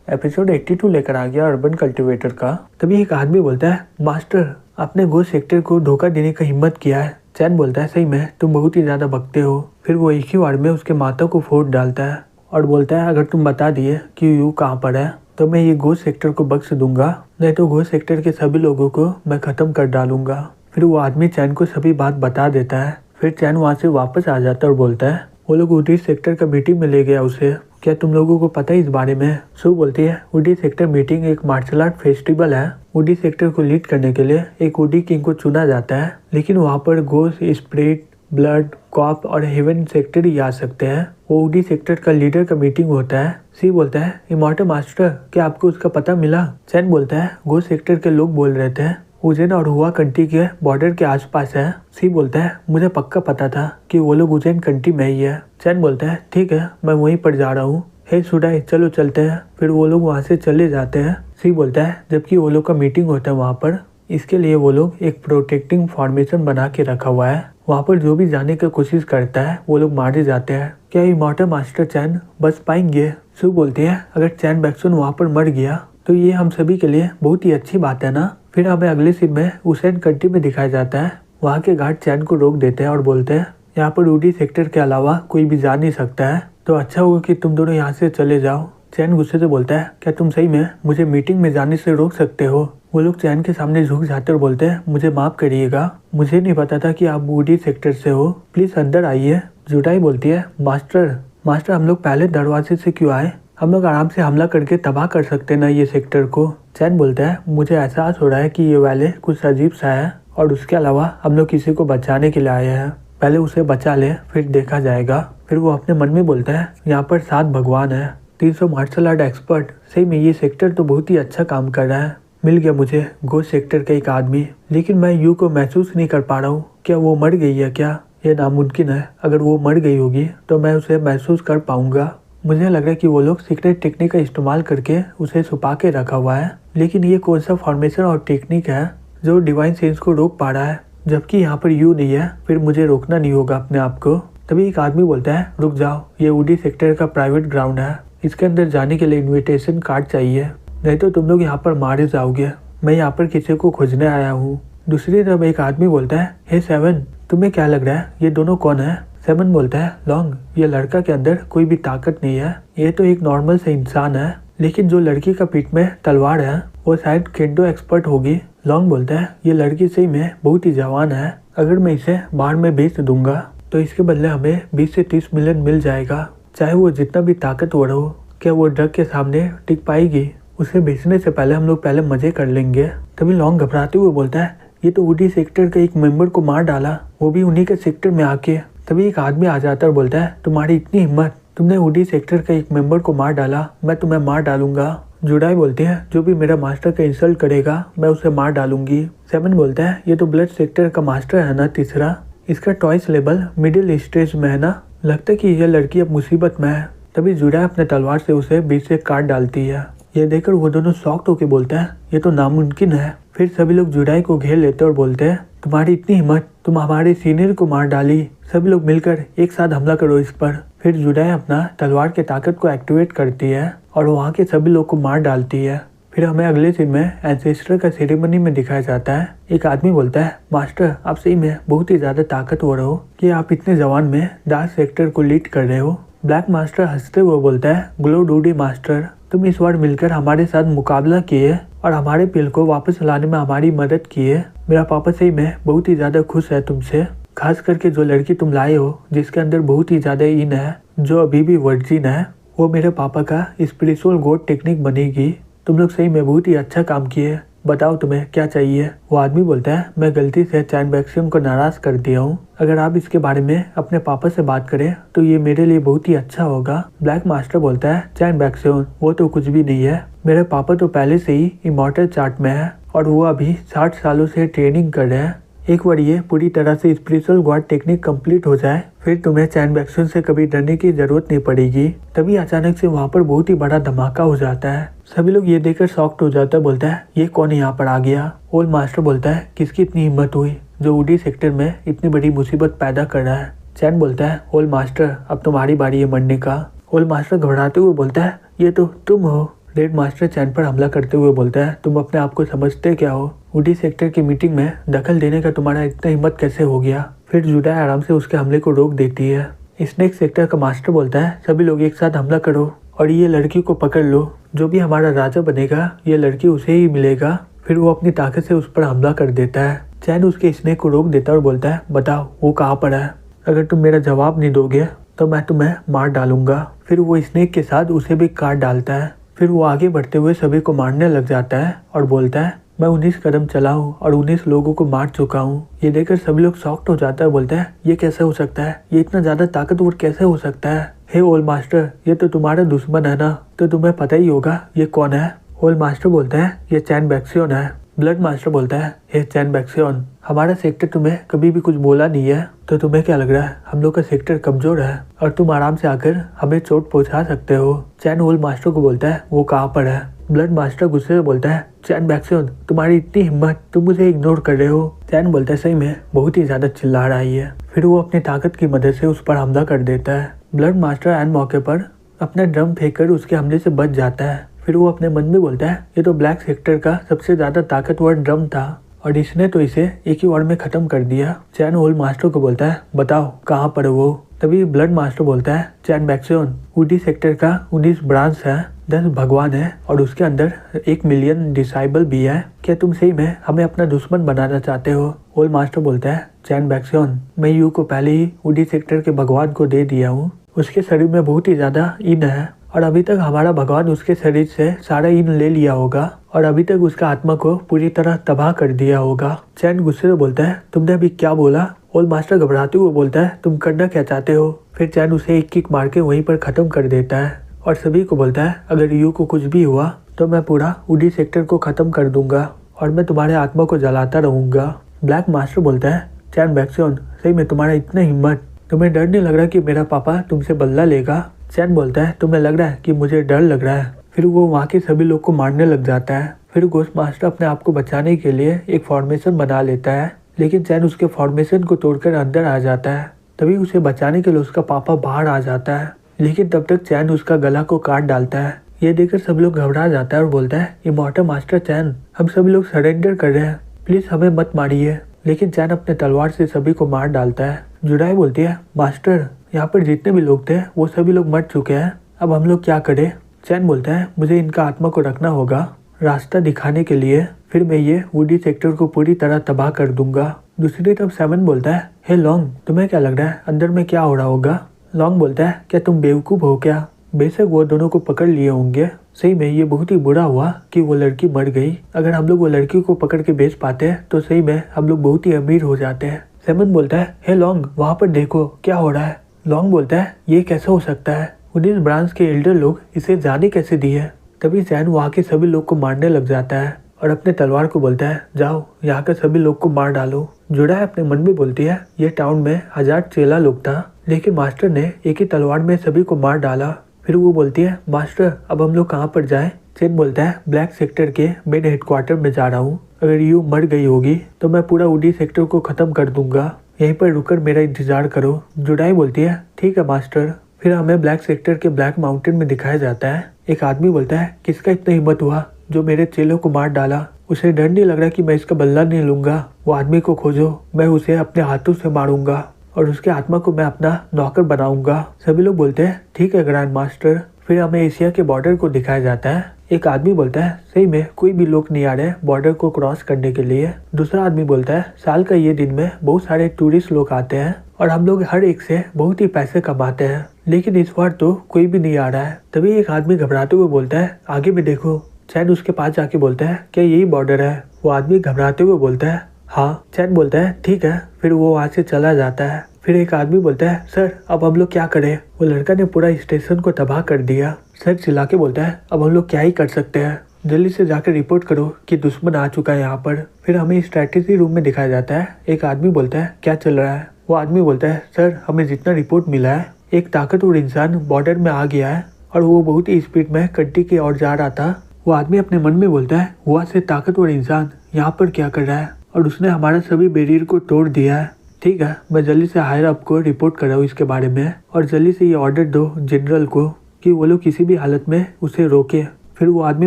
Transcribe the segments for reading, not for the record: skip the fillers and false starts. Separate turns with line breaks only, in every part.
Episode 82 लेकर आ गया urban cultivator का। तभी एक आदमी बोलता है, मास्टर आपने घोस्ट सेक्टर को धोखा देने का हिम्मत किया है। चैन बोलता है, सही में तुम बहुत ही ज्यादा भगते हो। फिर वो एक ही वार में उसके माथा को फोड़ डालता है और बोलता है, अगर तुम बता दिए कि यू कहाँ पर है तो मैं ये घोस्ट सेक्टर को बख्श दूंगा, नहीं तो घोस्ट सेक्टर के सभी लोगों को मैं खत्म कर डालूंगा। फिर वो आदमी चैन को सभी बात बता देता है। फिर चैन वहाँ से वापस आ जाता है और बोलता है, वो लोग उडी सेक्टर का मीटिंग में ले गया उसे, क्या तुम लोगों को पता है इस बारे में? सू बोलती है, उडी सेक्टर मीटिंग एक मार्शल आर्ट फेस्टिवल है। उडी सेक्टर को लीड करने के लिए एक उडी किंग को चुना जाता है, लेकिन वहाँ पर घोस्ट, स्पिरिट, ब्लड, कॉप और हेवन सेक्टर ही आ सकते हैं। वो उडी सेक्टर का लीडर का मीटिंग होता है। सी बोलता है, इमॉर्टल मास्टर क्या आपको उसका पता मिला? चैन बोलता है, घोस्ट सेक्टर के लोग बोल रहे थे उज्जैन और हुआ कंट्री के बॉर्डर के आसपास है। सी बोलता है, मुझे पक्का पता था कि वो लोग उज्जैन कंट्री में ही है। चैन बोलता है, ठीक है मैं वहीं पर जा रहा हूँ। हे सुडाई चलो चलते हैं। फिर वो लोग वहाँ से चले जाते हैं। सी बोलता है, जबकि वो लोग का मीटिंग होता है वहाँ पर, इसके लिए वो लोग एक प्रोटेक्टिंग फॉर्मेशन बना के रखा हुआ है। वहाँ पर जो भी जाने की कोशिश करता है वो लोग मारे जाते हैं। क्या इमॉर्टल मास्टर चैन बच पाएंगे? सू बोलती है, अगर चैन बैक्सन वहाँ पर मर गया तो ये हम सभी के लिए बहुत ही अच्छी बात है ना। फिर हमें अगले सीन में उज्जैन कंट्री में दिखाया जाता है। वहाँ के गार्ड चैन को रोक देते हैं और बोलते हैं, यहाँ पर उडी सेक्टर के अलावा कोई भी जा नहीं सकता है, तो अच्छा होगा कि तुम दोनों यहाँ से चले जाओ। चैन गुस्से से बोलता है, क्या तुम सही में मुझे मीटिंग में जाने से रोक सकते हो? वो लोग चैन के सामने झुक जाते और बोलते हैं, मुझे माफ करिएगा, मुझे नहीं पता था कि आप उडी सेक्टर से हो, प्लीज अंदर आइए। जुटाई बोलती है, मास्टर हम लोग पहले दरवाजे से क्यों आए? हम लोग आराम से हमला करके तबाह कर सकते ना ये सेक्टर को। चैन बोलता है, मुझे एहसास हो रहा है कि ये वाले कुछ अजीब सा है और उसके अलावा हम लोग किसी को बचाने के लिए आए हैं, पहले उसे बचा ले फिर देखा जाएगा। फिर वो अपने मन में बोलता है, यहाँ पर 7 भगवान है, 300 मार्शल आर्ट एक्सपर्ट, सही में ये सेक्टर तो बहुत ही अच्छा काम कर रहा है। मिल गया मुझे घोस्ट सेक्टर का एक आदमी, लेकिन मैं यू को महसूस नहीं कर पा रहा हूँ। क्या वो मर गई है क्या? ये नामुमकिन है। अगर वो मर गई होगी तो मैं उसे महसूस कर पाऊंगा। मुझे लग रहा है कि वो लोग सीक्रेट टेक्निक का इस्तेमाल करके उसे छुपा के रखा हुआ है, लेकिन ये कौन सा फॉर्मेशन और टेक्निक है जो डिवाइन सेंस को रोक पा रहा है, जबकि यहाँ पर यू नहीं है। फिर मुझे रोकना नहीं होगा अपने आप को। तभी एक आदमी बोलता है, रुक जाओ, ये उडी सेक्टर का प्राइवेट ग्राउंड है, इसके अंदर जाने के लिए इन्विटेशन कार्ड चाहिए, नहीं तो तुम लोग यहाँ पर मारे जाओगे। मैं यहाँ पर किसी को खोजने आया हूँ। दूसरी तरफ एक आदमी बोलता है, हे 7 तुम्हें क्या लग रहा है ये दोनों कौन है? 7 बोलता है, लॉन्ग ये लड़का के अंदर कोई भी ताकत नहीं है, ये तो एक नॉर्मल से इंसान है, लेकिन जो लड़की का पीठ में तलवार है वो शायद केंडो एक्सपर्ट होगी। लॉन्ग बोलता है, ये लड़की सही में बहुत ही जवान है, अगर मैं इसे बाहर में बेच दूंगा तो इसके बदले हमें 20 से 30 मिलियन मिल जाएगा, चाहे वो जितना भी ताकतवर हो। क्या वो ड्रग के सामने टिक पाएगी? उसे बेचने से पहले हम लोग पहले मजे कर लेंगे। तभी लॉन्ग घबराते हुए बोलता है, ये तो उडी सेक्टर के एक मेंबर को मार डाला, वो भी उन्हीं के सेक्टर में आके। तभी एक आदमी आ जाता है और बोलता है, तुम्हारी इतनी हिम्मत, तुमने उडी सेक्टर के एक मेंबर को मार डाला, मैं तुम्हें मार डालूंगा। जुडाई बोलती है, जो भी मेरा मास्टर का इंसल्ट करेगा मैं उसे मार डालूंगी। 7 बोलता है, ये तो ब्लड सेक्टर का मास्टर है ना तीसरा, इसका टॉयस लेवल मिडिल स्टेज में है ना, लगता है कि यह लड़की अब मुसीबत में है। तभी जुडाई अपने तलवार से उसे बीच से काट डालती है। ये देखकर वो दोनों शॉक्ड होकर बोलते हैं, ये तो नामुमकिन है। फिर सभी लोग जुडाई को घेर लेते और बोलते हैं, तुम्हारी इतनी हिम्मत, तुम हमारे सीनियर को मार डाली, सभी लोग मिलकर एक साथ हमला करो इस पर। फिर जुडाई अपना तलवार की ताकत को एक्टिवेट करती है और वहाँ के सभी लोग को मार डालती है। फिर हमें अगले सीन में एंसेस्टर का सेरेमनी में दिखाया जाता है। एक आदमी बोलता है, मास्टर आप सही में बहुत ही ज्यादा ताकतवर हो कि आप इतने जवान में डार्क सेक्टर को लीड कर रहे हो। ब्लैक मास्टर हंसते हुए बोलता है, ग्लो डूडी मास्टर तुम इस बार मिलकर हमारे साथ मुकाबला किए और हमारे पिल को वापस लाने में हमारी मदद किए। मेरा पापा सही में बहुत ही ज्यादा खुश है तुमसे, खास करके जो लड़की तुम लाए हो जिसके अंदर बहुत ही ज्यादा इन है, जो अभी भी वर्जिन है, वो मेरे पापा का स्पिरिचुअल गॉड टेक्निक बनेगी। तुम लोग सही में बहुत ही अच्छा काम किए, बताओ तुम्हें क्या चाहिए? वो आदमी बोलता है, मैं गलती से चैन बैक्सियम को नाराज कर दिया हूँ, अगर आप इसके बारे में अपने पापा से बात करें तो ये मेरे लिए बहुत ही अच्छा होगा। ब्लैक मास्टर बोलता है, चैन बैक्सियम वो तो कुछ भी नहीं है, मेरे पापा तो पहले से ही इमॉर्टल चार्ट में है और वो अभी 60 सालों से ट्रेनिंग कर रहे हैं। एक बार ये पूरी तरह से स्पिरिचुअल गॉड टेक्निक कंप्लीट हो जाए फिर तुम्हें चैन बैक्सन से कभी डरने की जरूरत नहीं पड़ेगी। तभी अचानक से वहाँ पर बहुत ही बड़ा धमाका हो जाता है। सभी लोग ये देखकर शॉक्ड हो जाता है, बोलता है ये कौन यहाँ पर आ गया। ओल्ड मास्टर बोलता है, किसकी इतनी हिम्मत हुई जो उडी सेक्टर में इतनी बड़ी मुसीबत पैदा कर रहा है। चैन बोलता है, ओल्ड मास्टर अब तुम्हारी बारी है मरने का। ओल्ड मास्टर घबराते हुए बोलता है, ये तो तुम हो। रेड मास्टर चैन पर हमला करते हुए बोलता है, तुम अपने आप को समझते क्या हो? वुडी सेक्टर की मीटिंग में दखल देने का तुम्हारा इतना हिम्मत कैसे हो गया? फिर जुडाई आराम से उसके हमले को रोक देती है। स्नेक सेक्टर का मास्टर बोलता है, सभी लोग एक साथ हमला करो और ये लड़की को पकड़ लो। जो भी हमारा राजा बनेगा ये लड़की उसे ही मिलेगा। फिर वो अपनी ताकत से उस पर हमला कर देता है। चैन उसके स्नेक को रोक देता है और बोलता है, बताओ वो कहाँ पर है? अगर तुम मेरा जवाब नहीं दोगे तो मैं तुम्हें मार डालूंगा। फिर वो स्नेक के साथ उसे भी काट डालता है। फिर वो आगे बढ़ते हुए सभी को मारने लग जाता है और बोलता है, मैं 19 कदम चला हूँ और 19 लोगों को मार चुका हूँ। ये देखकर सभी लोग शॉक्ड हो जाता है, बोलते हैं, ये कैसे हो सकता है? ये इतना ज्यादा ताकतवर कैसे हो सकता है? हे ओल्ड मास्टर, ये तो तुम्हारा दुश्मन है ना, तो तुम्हें पता ही होगा ये कौन है। ओल्ड मास्टर बोलते हैं, ये चैन बैक्सियन है। ब्लड मास्टर बोलता है, हे चैन बैक्सियन, हमारा सेक्टर तुम्हें कभी भी कुछ बोला नहीं है, तो तुम्हें क्या लग रहा है हम लोग का सेक्टर कमजोर है और तुम आराम से आकर हमें चोट पहुंचा सकते हो? चैन ओल्ड मास्टर को बोलता है, वो कहाँ पर है? ब्लड मास्टर गुस्से से बोलता है, चैन बैक्सियन, तुम्हारी इतनी हिम्मत, तुम मुझे इग्नोर कर रहे हो? चैन बोलता है, सही में बहुत ही ज्यादा चिल्ला रहा है। फिर वो अपनी ताकत की मदद से उस पर हमला कर देता है। ब्लड मास्टर एन मौके पर अपना ड्रम फेंककर उसके हमले से बच जाता है। फिर वो अपने मन में बोलता है, ये तो ब्लैक सेक्टर का सबसे ज्यादा ताकतवर ड्रम था और इसने तो इसे एक ही वार में खत्म कर दिया। चैन ओल्ड मास्टर को बोलता है, बताओ कहाँ पर है वो? तभी ब्लड मास्टर बोलता है, चैन बैक्सियन, वुडी सेक्टर का 19 ब्रांच है, 10 भगवान है और उसके अंदर 1 मिलियन डिसाइबल भी है। क्या तुम सही में हमें अपना दुश्मन बनाना चाहते हो? ओल्ड मास्टर बोलता है, चैन बैक्सियन, मैं यू को पहले ही वुडी सेक्टर के भगवान को दे दिया हूँ। उसके शरीर में बहुत ही ज्यादा इन है और अभी तक हमारा भगवान उसके शरीर से सारा इन ले लिया होगा और अभी तक उसका आत्मा को पूरी तरह तबाह कर दिया होगा। चैन गुस्से से बोलता है, तुमने अभी क्या बोला? ओल्ड मास्टर घबराते हुए बोलता है, तुम करना क्या चाहते हो? फिर चैन उसे एक किक मार के वहीं पर खत्म कर देता है और सभी को बोलता है, अगर यू को कुछ भी हुआ तो मैं पूरा वुडी सेक्टर को खत्म कर दूंगा और मैं तुम्हारे आत्मा को जलाता रहूंगा। ब्लैक मास्टर बोलता है, चैन बैक्सियन, सही में तुम्हारा इतना हिम्मत, तुम्हें डर नहीं लग रहा कि मेरा पापा तुमसे बदला लेगा? चैन बोलता है, तुम्हें लग रहा है कि मुझे डर लग रहा है। फिर वो वहाँ के सभी लोग को मारने लग जाता है। फिर घोस्ट मास्टर अपने आप को बचाने के लिए एक फॉर्मेशन बना लेता है, लेकिन चैन उसके फॉर्मेशन को तोड़कर अंदर आ जाता है। तभी उसे बचाने के लिए उसका पापा बाहर आ जाता है, लेकिन तब तक चैन उसका गला को काट डालता है। ये देखकर सभी लोग घबरा जाता है और बोलता है, इमॉर्टल मास्टर चैन, हम सभी लोग सरेंडर कर रहे हैं, प्लीज हमें मत मारिए। लेकिन चैन अपने तलवार से सभी को मार डालता है। जुडाई बोलती है, मास्टर, यहाँ पर जितने भी लोग थे वो सभी लोग मर चुके हैं, अब हम लोग क्या करें? चैन बोलता है, मुझे इनका आत्मा को रखना होगा रास्ता दिखाने के लिए, फिर मैं ये वुडी सेक्टर को पूरी तरह तबाह कर दूंगा। दूसरी तरफ सेवन बोलता है, हे लॉन्ग, तुम्हें क्या लग रहा है अंदर में क्या हो रहा होगा? लॉन्ग बोलता है, क्या तुम बेवकूफ हो क्या? बेशक वो दोनों को पकड़ लिए होंगे, सही में ये बहुत ही बुरा हुआ कि वो लड़की मर गई। अगर हम लोग वो लड़की को पकड़ के बेच पाते हैं तो सही में हम लोग बहुत ही अमीर हो जाते हैं। सेवन बोलता है, हे लॉन्ग, वहाँ पर देखो क्या हो रहा है। लॉन्ग बोलता है, ये कैसे हो सकता है? 19 ब्रांच के एल्डर लोग इसे जाने कैसे दी है? तभी चैन वहाँ के सभी लोग को मारने लग जाता है और अपने तलवार को बोलता है, जाओ यहाँ के सभी लोग को मार डालो। जुडाई अपने मन में बोलती है, ये टाउन में 1000 चेला लोग था, लेकिन मास्टर ने एक ही तलवार में सभी को मार डाला। फिर वो बोलती है, मास्टर अब हम लोग कहाँ पर जाएं? चैन बोलता है, ब्लैक सेक्टर के मेन हेडक्वार्टर में जा रहा हूँ, अगर यू मर गई होगी तो मैं पूरा वुडी सेक्टर को खत्म कर दूंगा, यहीं पर रुककर मेरा इंतजार करो। जुडाई बोलती है, ठीक है मास्टर। फिर हमें ब्लैक सेक्टर के ब्लैक माउंटेन में दिखाया जाता है। एक आदमी बोलता है, किसका इतना हिम्मत हुआ जो मेरे चेलों को मार डाला? उसे डर नहीं लग रहा कि मैं इसका बदला नहीं लूंगा? वो आदमी को खोजो, मैं उसे अपने हाथों से मारूंगा और उसके आत्मा को मैं अपना नौकर बनाऊंगा। सभी लोग बोलते हैं, ठीक है ग्रैंड मास्टर। फिर हमें एशिया के बॉर्डर को दिखाया जाता है। एक आदमी बोलता है, सही में कोई भी लोग नहीं आ रहे बॉर्डर को क्रॉस करने के लिए। दूसरा आदमी बोलता है, साल का ये दिन में बहुत सारे टूरिस्ट लोग आते हैं और हम लोग हर एक से बहुत ही पैसे कमाते हैं, लेकिन इस बार तो कोई भी नहीं आ रहा है। तभी एक आदमी घबराते हुए बोलता है, आगे भी देखो। चैन उसके पास जाके बोलता है, क्या यही बॉर्डर है? वो आदमी घबराते हुए बोलता है, हाँ। चैन बोलता है, ठीक है। फिर वो वहाँ से चला जाता है। फिर एक आदमी बोलता है, सर अब हम लोग क्या करें? वो लड़का ने पूरा स्टेशन को तबाह कर दिया। सर चिल्ला के बोलता है, अब हम लोग क्या ही कर सकते हैं, जल्दी से जाकर रिपोर्ट करो कि दुश्मन आ चुका है यहाँ पर। फिर हमें स्ट्रेटेजी रूम में दिखाया जाता है। एक आदमी बोलता है, क्या चल रहा है? वो आदमी बोलता है, सर हमें जितना रिपोर्ट मिला है, एक ताकतवर इंसान बॉर्डर में आ गया है और वो बहुत ही स्पीड में कंट्री की ओर जा रहा था। वो आदमी अपने मन में बोलता है, वहाँ से ताकतवर इंसान यहाँ पर क्या कर रहा है और उसने हमारा सभी बैरियर को तोड़ दिया है। ठीक है, मैं जल्दी से हायर अप को रिपोर्ट कर रहा हूँ इसके बारे में और जल्दी से ये ऑर्डर दो जनरल को कि वो लोग किसी भी हालत में उसे रोके। फिर वो आदमी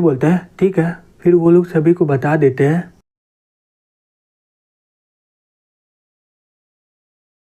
बोलता है ठीक है। फिर वो लोग सभी को बता देते हैं